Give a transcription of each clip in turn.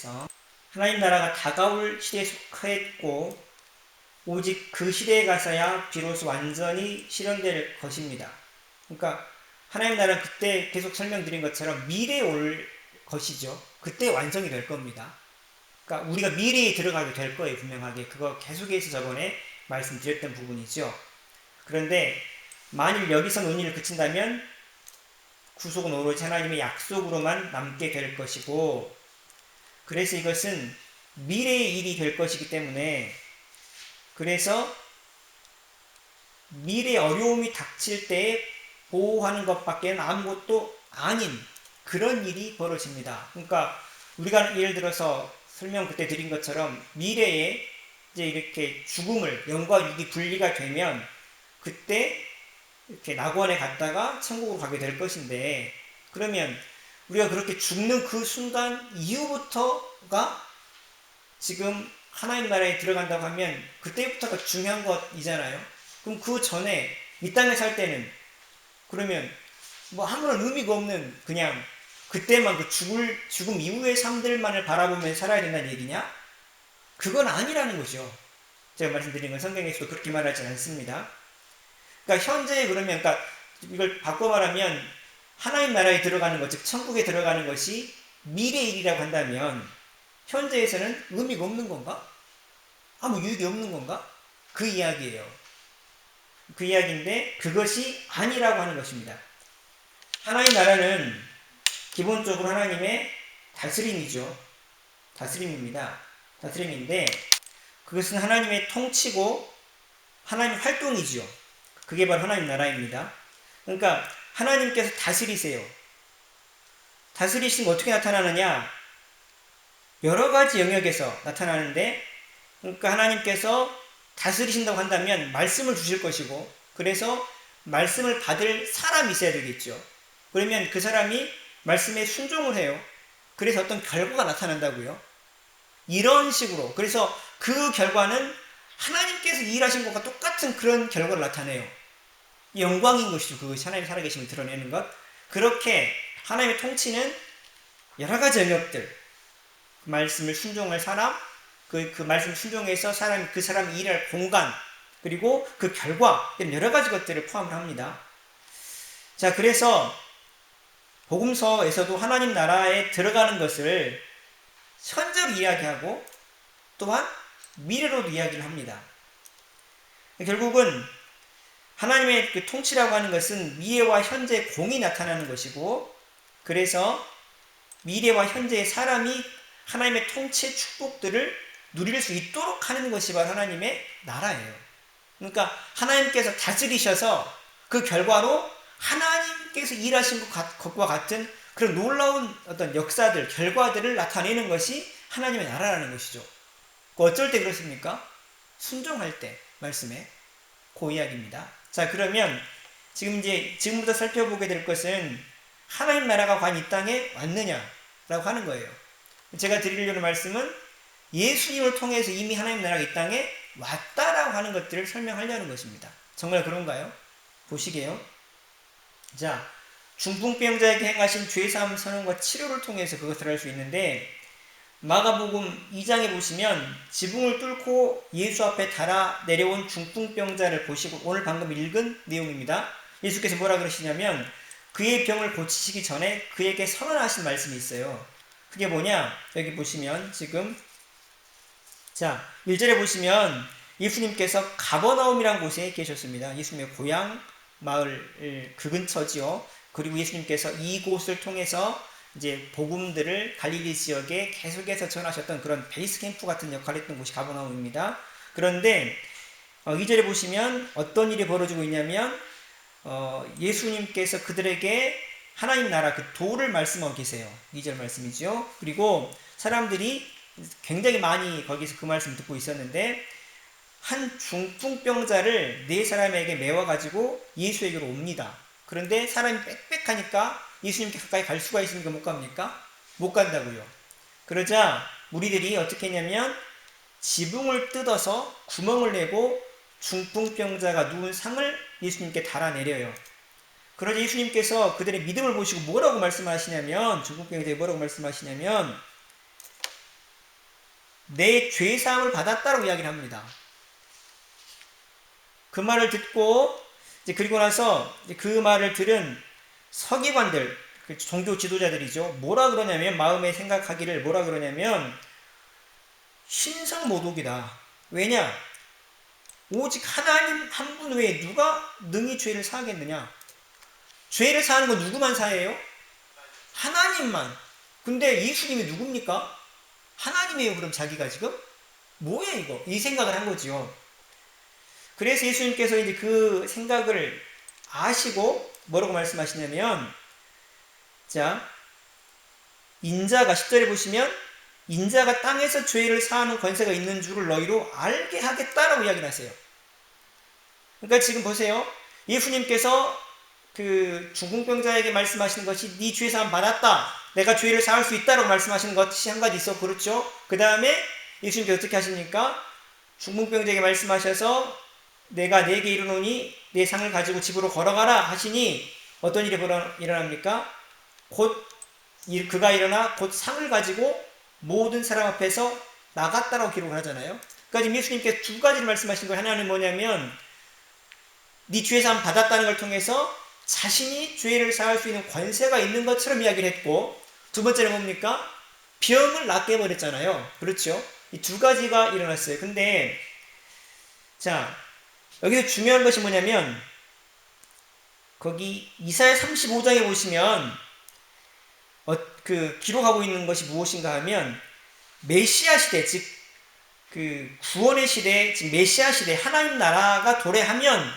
속에서 하나님 나라가 다가올 시대에 속했고 오직 그 시대에 가서야 비로소 완전히 실현될 것입니다. 그러니까 하나님 나라는 그때 계속 설명드린 것처럼 미래에 올 것이죠. 그때 완성이 될 겁니다. 그러니까 우리가 미래에 들어가게 될 거예요. 분명하게. 그거 계속해서 저번에 말씀드렸던 부분이죠. 그런데 만일 여기서 논의를 그친다면 구속은 오로지 하나님의 약속으로만 남게 될 것이고, 그래서 이것은 미래의 일이 될 것이기 때문에, 그래서 미래의 어려움이 닥칠 때 보호하는 것밖에는 아무것도 아닌 그런 일이 벌어집니다. 그러니까 우리가 예를 들어서 설명 그때 드린 것처럼 미래에 이제 이렇게 죽음을, 영과 육이 분리가 되면 그때 이렇게 낙원에 갔다가 천국으로 가게 될 것인데, 그러면 우리가 그렇게 죽는 그 순간 이후부터가 지금 하나님 나라에 들어간다고 하면 그때부터가 중요한 것이잖아요. 그럼 그 전에 이 땅에 살 때는 그러면 뭐 아무런 의미가 없는 그냥 그때만 그 죽음 이후의 삶들만을 바라보면서 살아야 된다는 얘기냐? 그건 아니라는 거죠. 제가 말씀드린 건 성경에서도 그렇게 말하지 않습니다. 그러니까 현재에 그러니까 이걸 바꿔 말하면 하나님 나라에 들어가는 것, 즉 천국에 들어가는 것이 미래의 일이라고 한다면 현재에서는 의미가 없는 건가? 아무 유익이 없는 건가? 그 이야기예요. 그 이야기인데 그것이 아니라고 하는 것입니다. 하나님 나라는 기본적으로 하나님의 다스림이죠. 다스림입니다. 다스림인데 그것은 하나님의 통치고 하나님의 활동이죠. 그게 바로 하나님 나라입니다. 그러니까 하나님께서 다스리세요. 다스리시는 거 어떻게 나타나느냐? 여러 가지 영역에서 나타나는데, 그러니까 하나님께서 다스리신다고 한다면 말씀을 주실 것이고, 그래서 말씀을 받을 사람이 있어야 되겠죠. 그러면 그 사람이 말씀에 순종을 해요. 그래서 어떤 결과가 나타난다고요. 이런 식으로. 그래서 그 결과는 하나님께서 일하신 것과 똑같은 그런 결과를 나타내요. 영광인 것이죠. 그것이 하나님 살아계심을 드러내는 것. 그렇게 하나님의 통치는 여러 가지 영역들, 말씀을 순종할 사람, 그 말씀을 순종해서 그 사람이 일할 공간, 그리고 그 결과, 여러 가지 것들을 포함을 합니다. 자, 그래서 복음서에서도 하나님 나라에 들어가는 것을 현재로 이야기하고 또한 미래로도 이야기를 합니다. 결국은 하나님의 그 통치라고 하는 것은 미래와 현재의 공이 나타나는 것이고, 그래서 미래와 현재의 사람이 하나님의 통치의 축복들을 누릴 수 있도록 하는 것이 바로 하나님의 나라예요. 그러니까 하나님께서 다스리셔서 그 결과로 하나님께서 일하신 것과 같은 그런 놀라운 어떤 역사들, 결과들을 나타내는 것이 하나님의 나라라는 것이죠. 어쩔 때 그렇습니까? 순종할 때 말씀에 그 이야기입니다. 자, 그러면 지금부터 살펴보게 될 것은 하나님 나라가 과연 이 땅에 왔느냐라고 하는 거예요. 제가 드리려는 말씀은 예수님을 통해서 이미 하나님 나라가 이 땅에 왔다라고 하는 것들을 설명하려는 것입니다. 정말 그런가요? 보시게요. 자, 중풍병자에게 행하신 죄사함 선언과 치료를 통해서 그것을 알 수 있는데, 마가복음 2장에 보시면 지붕을 뚫고 예수 앞에 달아 내려온 중풍병자를 보시고, 오늘 방금 읽은 내용입니다. 예수께서 뭐라 그러시냐면 그의 병을 고치시기 전에 그에게 선언하신 말씀이 있어요. 그게 뭐냐? 여기 보시면 지금 자 1절에 보시면 예수님께서 가버나움이라는 곳에 계셨습니다. 예수님의 고향 마을 그 근처지요. 그리고 예수님께서 이곳을 통해서 이제 복음들을 갈릴리 지역에 계속해서 전하셨던 그런 베이스 캠프 같은 역할을 했던 곳이 가버나움입니다. 그런데 2절에 보시면 어떤 일이 벌어지고 있냐면 예수님께서 그들에게 하나님 나라 그 도를 말씀하고 계세요. 2절 말씀이죠. 그리고 사람들이 굉장히 많이 거기서 그 말씀 듣고 있었는데 한 중풍병자를 4사람에게 메워가지고 예수에게로 옵니다. 그런데 사람이 빽빽하니까 예수님께 가까이 갈 수가 있으니까 못 갑니까? 못 간다고요. 그러자 무리들이 어떻게 했냐면 지붕을 뜯어서 구멍을 내고 중풍병자가 누운 상을 예수님께 달아내려요. 그러자 예수님께서 그들의 믿음을 보시고 뭐라고 말씀하시냐면, 중풍병자에게 뭐라고 말씀하시냐면 내 죄사함을 받았다라고 이야기를 합니다. 그 말을 듣고 이제 그리고 나서 이제 그 말을 들은 서기관들, 그 종교 지도자들이죠. 뭐라 그러냐면 마음에 생각하기를 뭐라 그러냐면 신성모독이다. 왜냐? 오직 하나님 한 분 외에 누가 능히 죄를 사하겠느냐? 죄를 사하는 건 누구만 사해요? 하나님만. 근데 예수님이 누굽니까? 하나님이에요. 그럼 자기가 지금? 뭐야 이거? 이 생각을 한 거지요. 그래서 예수님께서 이제 그 생각을 아시고 뭐라고 말씀하시냐면, 자, 인자가 10절에 보시면 인자가 땅에서 죄를 사하는 권세가 있는 줄을 너희로 알게 하겠다라고 이야기를 하세요. 그러니까 지금 보세요. 예수님께서 그 중풍병자에게 말씀하시는 것이 네 죄 사함 받았다. 내가 죄를 사할 수 있다라고 말씀하시는 것이 한 가지 있어. 그렇죠? 그 다음에 예수님께서 어떻게 하십니까? 중풍병자에게 말씀하셔서 내가 네게 이르노니 내 상을 가지고 집으로 걸어가라 하시니 어떤 일이 일어납니까? 곧 그가 일어나 곧 상을 가지고 모든 사람 앞에서 나갔다라고 기록을 하잖아요. 그러니까 지금 예수님께서 두 가지를 말씀하신 거예요. 하나는 뭐냐면 네 죄 사함 받았다는 걸 통해서 자신이 죄를 사할 수 있는 권세가 있는 것처럼 이야기를 했고, 두 번째는 뭡니까? 병을 낫게 해버렸잖아요. 그렇죠? 이 두 가지가 일어났어요. 근데 자, 여기서 중요한 것이 뭐냐면 거기 이사야 35장에 보시면 그 기록하고 있는 것이 무엇인가 하면 메시아 시대, 즉 그 구원의 시대, 즉 메시아 시대, 하나님 나라가 도래하면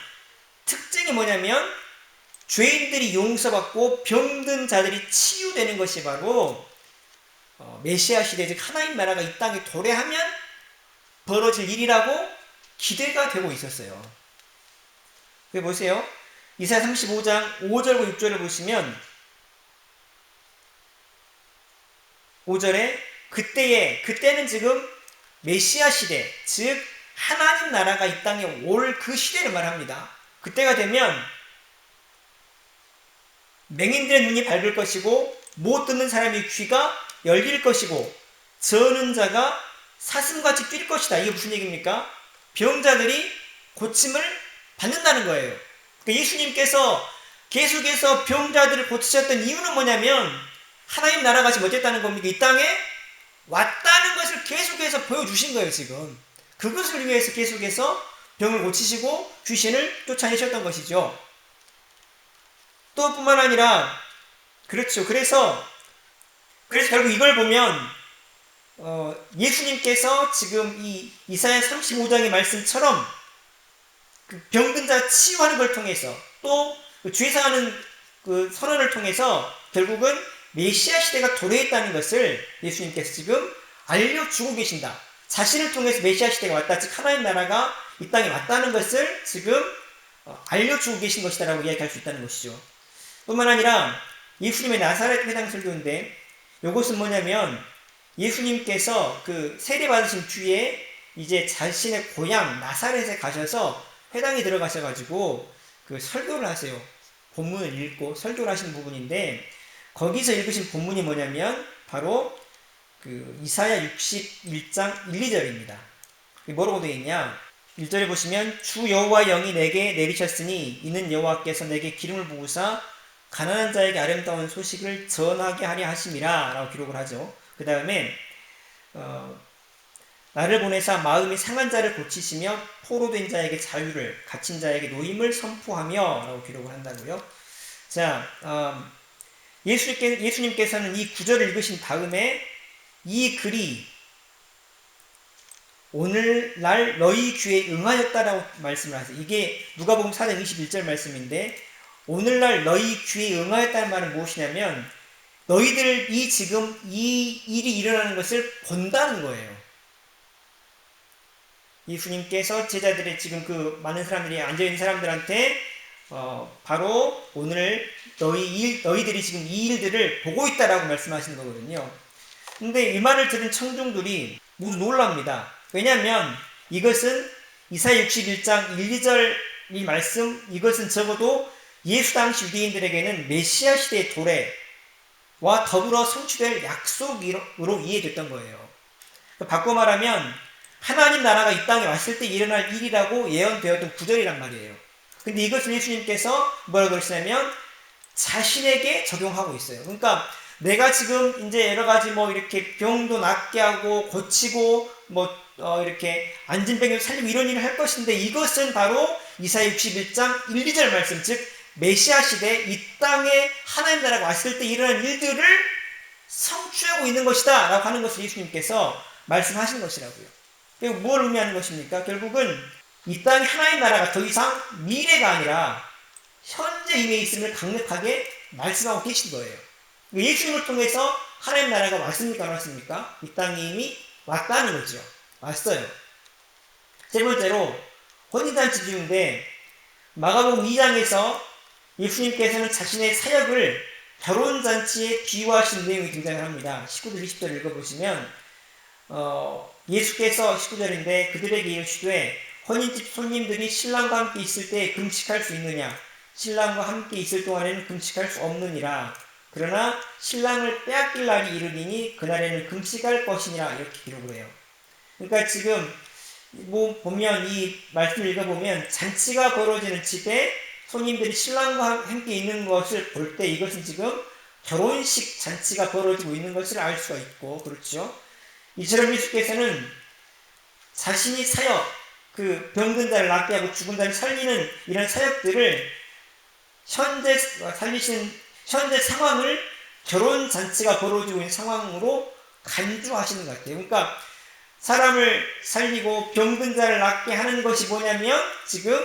특징이 뭐냐면 죄인들이 용서받고 병든 자들이 치유되는 것이 바로 메시아 시대, 즉 하나님 나라가 이 땅에 도래하면 벌어질 일이라고 기대가 되고 있었어요. 보세요. 이사야 35장 5절과 6절을 보시면 5절에 그때는 지금 메시아 시대, 즉 하나님 나라가 이 땅에 올 그 시대를 말합니다. 그때가 되면 맹인들의 눈이 밝을 것이고 못 듣는 사람의 귀가 열릴 것이고 저는 자가 사슴같이 뛸 것이다. 이게 무슨 얘기입니까? 병자들이 고침을 받는다는 거예요. 그러니까 예수님께서 계속해서 병자들을 고치셨던 이유는 뭐냐면 하나님 나라가 지금 어땠다는 겁니까? 이 땅에 왔다는 것을 계속해서 보여주신 거예요. 지금 그것을 위해서 계속해서 병을 고치시고 귀신을 쫓아내셨던 것이죠. 또 뿐만 아니라 그렇죠. 그래서 결국 이걸 보면 예수님께서 지금 이 이사야 35장의 말씀처럼 그 병든 자 치유하는 걸 통해서 또 죄사하는 그 선언을 통해서 결국은 메시아 시대가 도래했다는 것을 예수님께서 지금 알려주고 계신다. 자신을 통해서 메시아 시대가 왔다. 즉 하나님 나라가 이 땅에 왔다는 것을 지금 알려주고 계신 것이다라고 이야기할 수 있다는 것이죠. 뿐만 아니라 예수님의 나사렛 회당 설교인데 이것은 뭐냐면 예수님께서 그 세례받으신 뒤에 이제 자신의 고향 나사렛에 가셔서 회당에 들어가셔가지고 그 설교를 하세요. 본문을 읽고 설교를 하시는 부분인데 거기서 읽으신 본문이 뭐냐면 바로 그 이사야 61장 1, 2절입니다. 뭐라고 되어 있냐? 1절에 보시면 주 여호와 영이 내게 내리셨으니 이는 여호와께서 내게 기름을 부으사 가난한 자에게 아름다운 소식을 전하게 하려 하심이라 라고 기록을 하죠. 그 다음에 나를 보내사 마음이 상한 자를 고치시며 포로된 자에게 자유를 갇힌 자에게 노임을 선포하며 라고 기록을 한다고요. 자, 예수님께서는 이 구절을 읽으신 다음에 이 글이 오늘날 너희 귀에 응하였다라고 말씀을 하세요. 이게 누가복음 4장 21절 말씀인데 오늘날 너희 귀에 응하였다는 말은 무엇이냐면 너희들이 지금 이 일이 일어나는 것을 본다는 거예요. 예수님께서 제자들의 지금 그 많은 사람들이 앉아있는 사람들한테 바로 오늘 너희들이 지금 이 일들을 보고 있다라고 말씀하시는 거거든요. 근데 이 말을 들은 청중들이 모두 놀랍니다. 왜냐하면 이것은 이사야 61장 1, 2절 이 말씀, 이것은 적어도 예수 당시 유대인들에게는 메시아 시대의 도래와 더불어 성취될 약속으로 이해됐던 거예요. 바꿔 말하면 하나님 나라가 이 땅에 왔을 때 일어날 일이라고 예언되었던 구절이란 말이에요. 근데 이것을 예수님께서 뭐라고 그러시냐면 자신에게 적용하고 있어요. 그러니까 내가 지금 이제 여러 가지 뭐 이렇게 병도 낫게 하고 고치고 뭐 이렇게 앉은 병을 살리고 이런 일을 할 것인데 이것은 바로 이사야 61장 1, 2절 말씀, 즉 메시아 시대 이 땅에 하나님 나라가 왔을 때 일어난 일들을 성취하고 있는 것이다 라고 하는 것을 예수님께서 말씀하신 것이라고요. 그리고 뭘 의미하는 것입니까? 결국은 이 땅에 하나님 나라가 더 이상 미래가 아니라 현재 임해 있음을 강력하게 말씀하고 계신 거예요. 예수님을 통해서 하나님 나라가 왔습니까? 안 왔습니까? 이 땅에 이미 왔다는 거죠. 왔어요. 세 번째로 혼인잔치 비유인데 마가복음 2장에서 예수님께서는 자신의 사역을 결혼잔치에 비유하신 내용이 등장을 합니다. 19절 20절 읽어보시면 예수께서 19절인데 그들에게 이르시되 혼인집 손님들이 신랑과 함께 있을 때 금식할 수 있느냐? 신랑과 함께 있을 동안에는 금식할 수 없느니라. 그러나 신랑을 빼앗길 날이 이르리니 그날에는 금식할 것이니라. 이렇게 기록을 해요. 그러니까 지금 뭐 보면 이 말씀을 읽어보면 잔치가 벌어지는 집에 손님들이 신랑과 함께 있는 것을 볼 때 이것은 지금 결혼식 잔치가 벌어지고 있는 것을 알 수가 있고, 그렇죠? 이처럼 예수께서는 자신이 사역, 그 병든 자를 낫게 하고 죽은 자를 살리는 이런 사역들을 현재 상황을 결혼 잔치가 벌어지고 있는 상황으로 간주하시는 것 같아요. 그러니까 사람을 살리고 병든 자를 낫게 하는 것이 뭐냐면 지금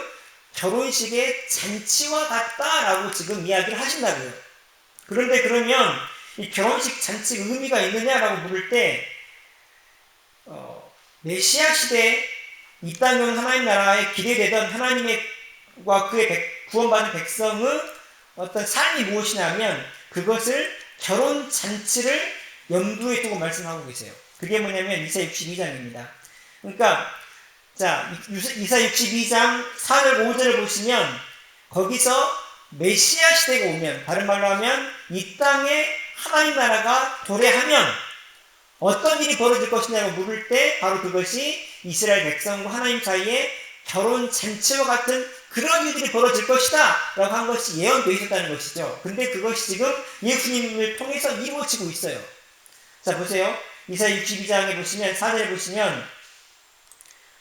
결혼식의 잔치와 같다라고 지금 이야기를 하신다고요. 그런데 그러면 이 결혼식 잔치 의미가 있느냐라고 물을 때 메시아 시대에 이 땅에 온 하나님 나라에 기대되던 하나님과 그의 구원받은 백성의 어떤 삶이 무엇이냐면 그것을 결혼 잔치를 염두에 두고 말씀하고 계세요. 그게 뭐냐면 이사야 62장입니다. 그러니까 자 이사야 62장 4절 5절을 보시면 거기서 메시아 시대가 오면, 다른 말로 하면 이 땅에 하나님 나라가 도래하면 어떤 일이 벌어질 것이냐고 물을 때 바로 그것이 이스라엘 백성과 하나님 사이에 결혼 잔치와 같은 그런 일들이 벌어질 것이다 라고 한 것이 예언되어 있었다는 것이죠. 근데 그것이 지금 예수님을 통해서 이루어지고 있어요. 자 보세요. 이사야 62장에 보시면 4절에 보시면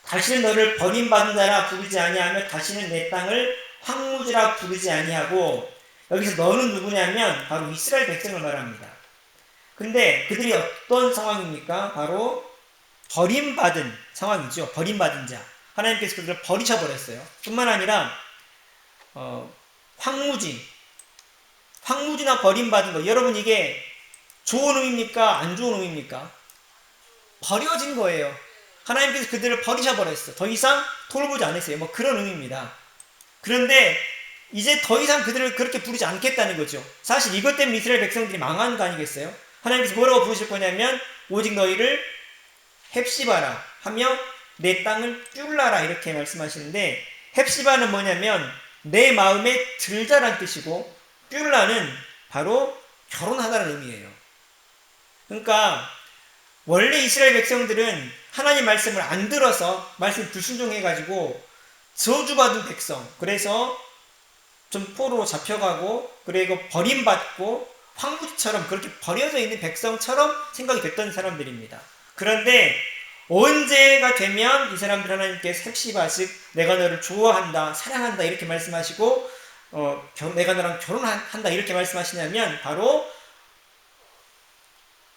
다시는 너를 버림받은 자라 부르지 아니하며 다시는 내 땅을 황무지라 부르지 아니하고, 여기서 너는 누구냐면 바로 이스라엘 백성을 말합니다. 근데 그들이 어떤 상황입니까? 바로 버림받은 상황이죠. 버림받은 자. 하나님께서 그들을 버리셔버렸어요. 뿐만 아니라 황무지나 버림받은 거, 여러분 이게 좋은 의미입니까? 안 좋은 의미입니까? 버려진 거예요. 하나님께서 그들을 버리셔버렸어요. 더 이상 돌보지 않으세요. 뭐 그런 의미입니다. 그런데 이제 더 이상 그들을 그렇게 부르지 않겠다는 거죠. 사실 이것 때문에 이스라엘 백성들이 망한 거 아니겠어요? 하나님께서 뭐라고 부르실 거냐면 오직 너희를 헵시바라 하며 내 땅을 뀨라라 이렇게 말씀하시는데, 헵시바는 뭐냐면 내 마음에 들자란 뜻이고 뀨라는 바로 결혼하다는 의미예요. 그러니까 원래 이스라엘 백성들은 하나님 말씀을 안 들어서 말씀 불순종해가지고 저주받은 백성, 그래서 좀 포로로 잡혀가고 그리고 버림받고 황무지처럼 그렇게 버려져 있는 백성처럼 생각이 됐던 사람들입니다. 그런데 언제가 되면 이 사람들 하나님께서 헵시바, 즉 내가 너를 좋아한다, 사랑한다 이렇게 말씀하시고 내가 너랑 결혼한다 이렇게 말씀하시냐면 바로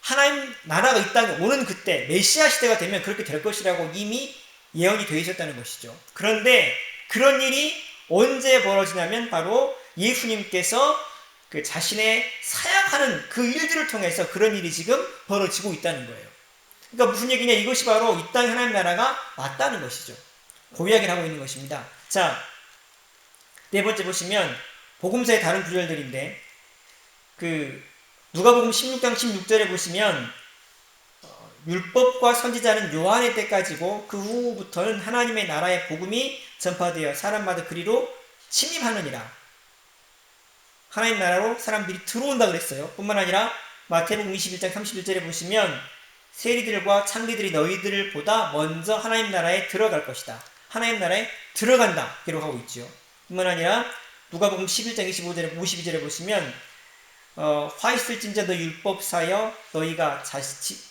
하나님 나라가 이 땅에 오는 그때 메시아 시대가 되면 그렇게 될 것이라고 이미 예언이 되어 있었다는 것이죠. 그런데 그런 일이 언제 벌어지냐면 바로 예수님께서 그 자신의 사역하는 그 일들을 통해서 그런 일이 지금 벌어지고 있다는 거예요. 그러니까 무슨 얘기냐, 이것이 바로 이 땅에 하나님 나라가 왔다는 것이죠. 그 이야기를 하고 있는 것입니다. 자, 네 번째 보시면 복음서의 다른 구절들인데 누가복음 16장 16절에 보시면 율법과 선지자는 요한의 때까지고 그 후부터는 하나님의 나라의 복음이 전파되어 사람마다 그리로 침입하느니라. 하나님 나라로 사람들이 들어온다 그랬어요. 뿐만 아니라 마태복음 21장 31절에 보시면 세리들과 창기들이 너희들을 보다 먼저 하나님 나라에 들어갈 것이다. 하나님 나라에 들어간다 기록하고 있죠. 뿐만 아니라 누가복음 11장 25절에 52절에 보시면 화 있을진저 너 율법사여 너희가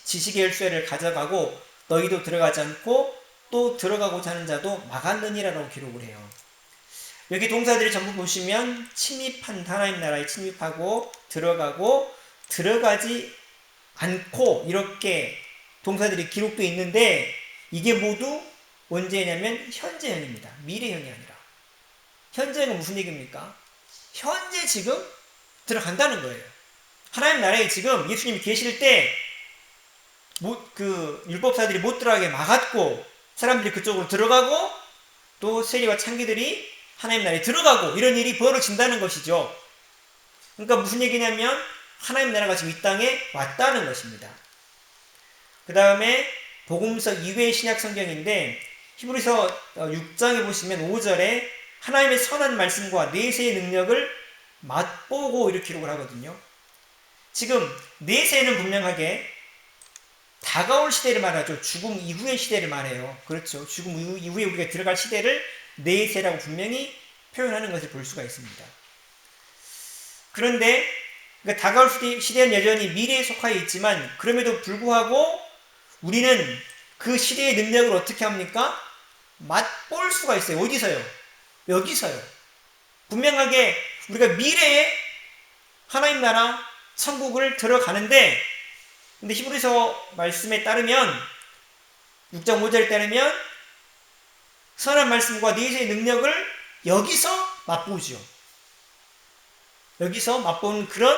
지식의 열쇠를 가져가고 너희도 들어가지 않고 또 들어가고자 하는 자도 막았느니라라고 기록을 해요. 여기 동사들이 전부 보시면 침입한 하나님 나라에 침입하고 들어가고 들어가지 않고 이렇게 동사들이 기록되어 있는데 이게 모두 언제냐면 현재형입니다. 미래형이 아니라. 현재형은 무슨 얘기입니까? 현재 지금 들어간다는 거예요. 하나님 나라에 지금 예수님이 계실 때 율법사들이 못 들어가게 막았고 사람들이 그쪽으로 들어가고 또 세리와 창기들이 하나님 나라에 들어가고 이런 일이 벌어진다는 것이죠. 그러니까 무슨 얘기냐면 하나님 나라가 지금 이 땅에 왔다는 것입니다. 그 다음에 복음서 이외의 신약 성경인데 히브리서 6장에 보시면 5절에 하나님의 선한 말씀과 내세의 능력을 맛보고 이렇게 기록을 하거든요. 지금 내세는 분명하게 다가올 시대를 말하죠. 죽음 이후의 시대를 말해요. 그렇죠. 죽음 이후에 우리가 들어갈 시대를 내세라고 분명히 표현하는 것을 볼 수가 있습니다. 그런데 그러니까 다가올 시대는 여전히 미래에 속하여 있지만 그럼에도 불구하고 우리는 그 시대의 능력을 어떻게 합니까? 맛볼 수가 있어요. 어디서요? 여기서요. 분명하게 우리가 미래에 하나님 나라 천국을 들어가는데 근데 히브리서 말씀에 따르면 6장 5절에 따르면 선한 말씀과 내세의 능력을 여기서 맛보죠. 여기서 맛보는 그런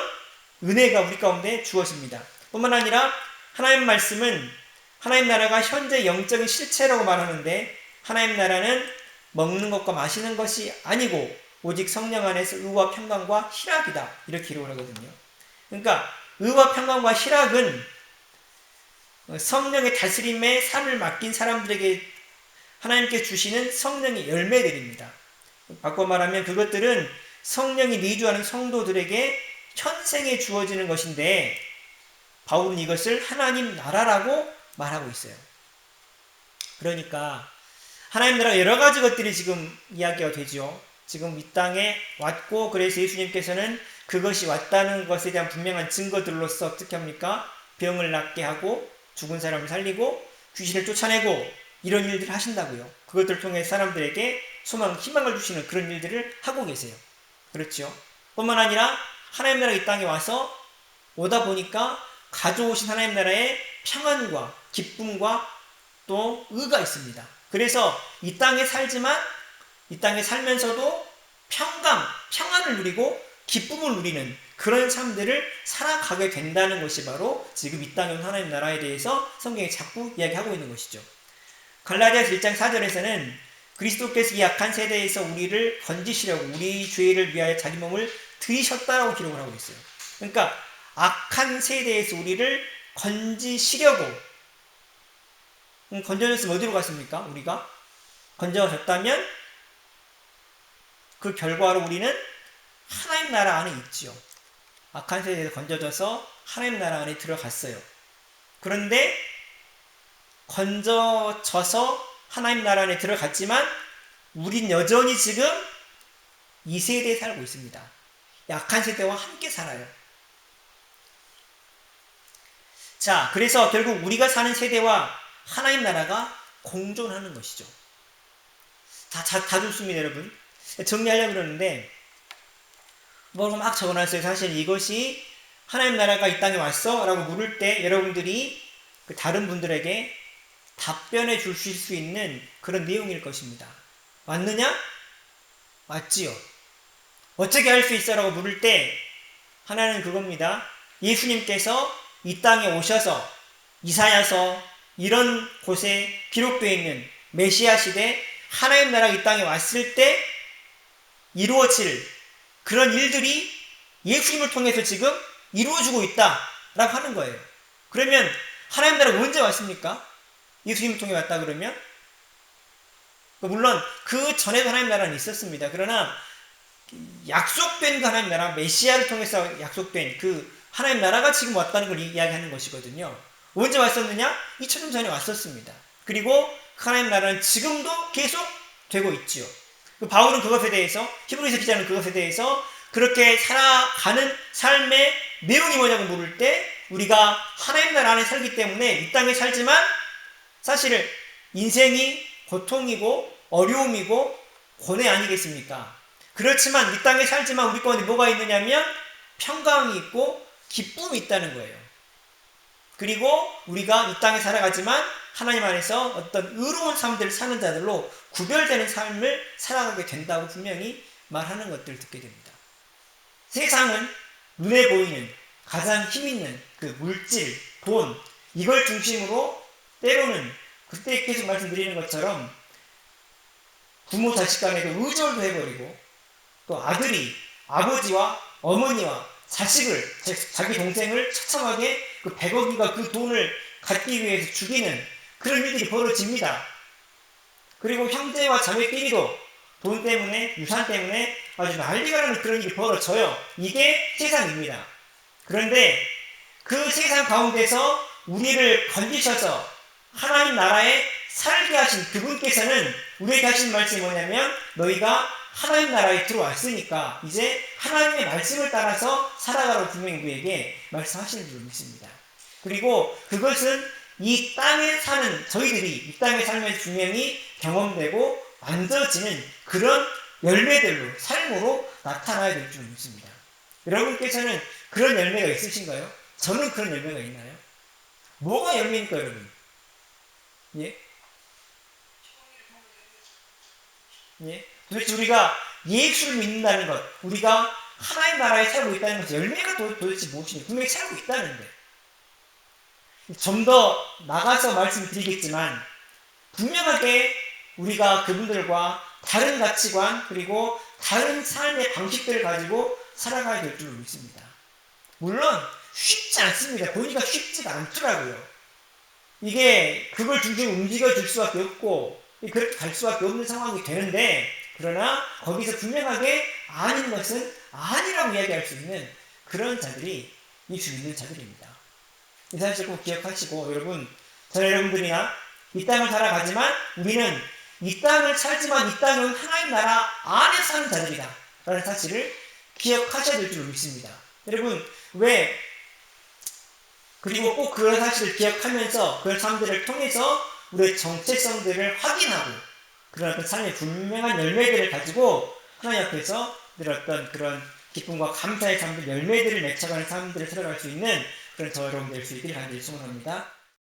은혜가 우리 가운데 주어집니다. 뿐만 아니라 하나님 말씀은 하나님 나라가 현재 영적인 실체라고 말하는데 하나님 나라는 먹는 것과 마시는 것이 아니고 오직 성령 안에서 의와 평강과 희락이다. 이렇게 기록을 하거든요. 그러니까 의와 평강과 희락은 성령의 다스림에 삶을 맡긴 사람들에게 하나님께 주시는 성령의 열매들입니다. 바꿔 말하면 그것들은 성령이 내주하는 성도들에게 현생에 주어지는 것인데 바울은 이것을 하나님 나라라고 말하고 있어요. 그러니까 하나님 나라 여러 가지 것들이 지금 이야기가 되죠. 지금 이 땅에 왔고 그래서 예수님께서는 그것이 왔다는 것에 대한 분명한 증거들로서 어떻게 합니까? 병을 낫게 하고 죽은 사람을 살리고 귀신을 쫓아내고 이런 일들을 하신다고요. 그것들을 통해 사람들에게 소망, 희망을 주시는 그런 일들을 하고 계세요. 그렇죠? 뿐만 아니라 하나님 나라 이 땅에 와서 오다 보니까 가져오신 하나님 나라의 평안과 기쁨과 또 의가 있습니다. 그래서 이 땅에 살지만 이 땅에 살면서도 평안을 누리고 기쁨을 누리는 그런 삶들을 살아가게 된다는 것이 바로 지금 이 땅에 온 하나님 나라에 대해서 성경이 자꾸 이야기하고 있는 것이죠. 갈라디아서 1장 4절에서는 그리스도께서 이 악한 세대에서 우리를 건지시려고 우리 죄를 위하여 자기 몸을 들이셨다라고 기록을 하고 있어요. 그러니까 악한 세대에서 우리를 건지시려고 건져졌으면 어디로 갔습니까? 우리가 건져졌다면 그 결과로 우리는 하나님 나라 안에 있죠. 악한 세대에서 건져져서 하나님 나라 안에 들어갔어요. 그런데 건져져서 하나님 나라 안에 들어갔지만 우린 여전히 지금 이 세대에 살고 있습니다. 약한 세대와 함께 살아요. 자, 그래서 결국 우리가 사는 세대와 하나님 나라가 공존하는 것이죠. 다 좋습니다, 여러분. 정리하려고 그러는데 뭐라고 막 적어놨어요. 사실 이것이 하나님 나라가 이 땅에 왔어? 라고 물을 때 여러분들이 그 다른 분들에게 답변해 주실 수 있는 그런 내용일 것입니다. 왔느냐? 왔지요. 어떻게 할 수 있어? 라고 물을 때 하나는 그겁니다. 예수님께서 이 땅에 오셔서 이사야서 이런 곳에 기록되어 있는 메시아 시대 하나님 나라가 이 땅에 왔을 때 이루어질 그런 일들이 예수님을 통해서 지금 이루어지고 있다라고 하는 거예요. 그러면 하나님 나라가 언제 왔습니까? 예수님을 통해 왔다 그러면? 물론 그 전에도 하나님 나라는 있었습니다. 그러나 약속된 그 하나님 나라, 메시아를 통해서 약속된 그 하나님 나라가 지금 왔다는 걸 이야기하는 것이거든요. 언제 왔었느냐? 2000년 전에 왔었습니다. 그리고 하나님 나라는 지금도 계속 되고 있지요. 바울은 그것에 대해서, 히브리서 기자는 그것에 대해서 그렇게 살아가는 삶의 내용이 뭐냐고 물을 때 우리가 하나님 나라 안에 살기 때문에 이 땅에 살지만 사실 인생이 고통이고 어려움이고 고뇌 아니겠습니까? 그렇지만 이 땅에 살지만 우리 가운데 뭐가 있느냐면 평강이 있고 기쁨이 있다는 거예요. 그리고 우리가 이 땅에 살아가지만 하나님 안에서 어떤 의로운 삶들을 사는 자들로 구별되는 삶을 살아가게 된다고 분명히 말하는 것들을 듣게 됩니다. 세상은 눈에 보이는 가장 힘있는 그 물질, 돈, 이걸 중심으로 때로는 그때 계속 말씀드리는 것처럼 부모 자식 간에도 의존도 해버리고 또 아들이 아버지와 어머니와 자식을, 자기 동생을 처참하게 그 100억인가 그 돈을 갖기 위해서 죽이는 그런 일들이 벌어집니다. 그리고 형제와 자매끼리도 돈 때문에, 유산 때문에 아주 난리가 나는 그런 일이 벌어져요. 이게 세상입니다. 그런데 그 세상 가운데서 우리를 건지셔서 하나님 나라에 살게 하신 그분께서는 우리에게 하신 말씀이 뭐냐면 너희가 하나님 나라에 들어왔으니까 이제 하나님의 말씀을 따라서 살아가라고 분명히 우리에게 말씀하시는 줄 믿습니다. 그리고 그것은 이 땅에 사는 저희들이 이 땅에 살면서 분명히 경험되고 만들어지는 그런 열매들로 삶으로 나타나야 될 줄 믿습니다. 여러분께서는 그런 열매가 있으신가요? 저는 그런 열매가 있나요? 뭐가 열매입니까 여러분? 예? 예? 도대체 우리가 예수를 믿는다는 것, 우리가 하나님 나라에 살고 있다는 것은 열매가 도대체 무엇입니까? 분명히 살고 있다는데 좀 더 나가서 말씀드리겠지만 분명하게 우리가 그분들과 다른 가치관 그리고 다른 삶의 방식들을 가지고 살아가야 될 줄 믿습니다. 물론 쉽지 않습니다. 보니까 쉽지가 않더라고요. 이게 그걸 중심으로 움직여줄 수밖에 없고 그렇게 갈 수밖에 없는 상황이 되는데 그러나 거기서 분명하게 아닌 것은 아니라고 이야기할 수 있는 그런 자들이 예수 믿는 자들입니다. 이 사실 꼭 기억하시고 여러분, 저는 여러분들이나 이 땅을 살아가지만 우리는 이 땅을 살지만 이 땅은 하나님 나라 안에 사는 자들이다 라는 사실을 기억하셔야 될 줄 믿습니다. 여러분 그리고 꼭 그런 사실을 기억하면서 그런 삶들을 통해서 우리의 정체성들을 확인하고 그런 어떤 삶의 분명한 열매들을 가지고 하나님 앞에서 늘 어떤 그런 기쁨과 감사의 삶들 열매들을 맺혀가는 삶들을 살아갈 수 있는 그런 저 여러분 될 수 있기를 간절히 소원합니다.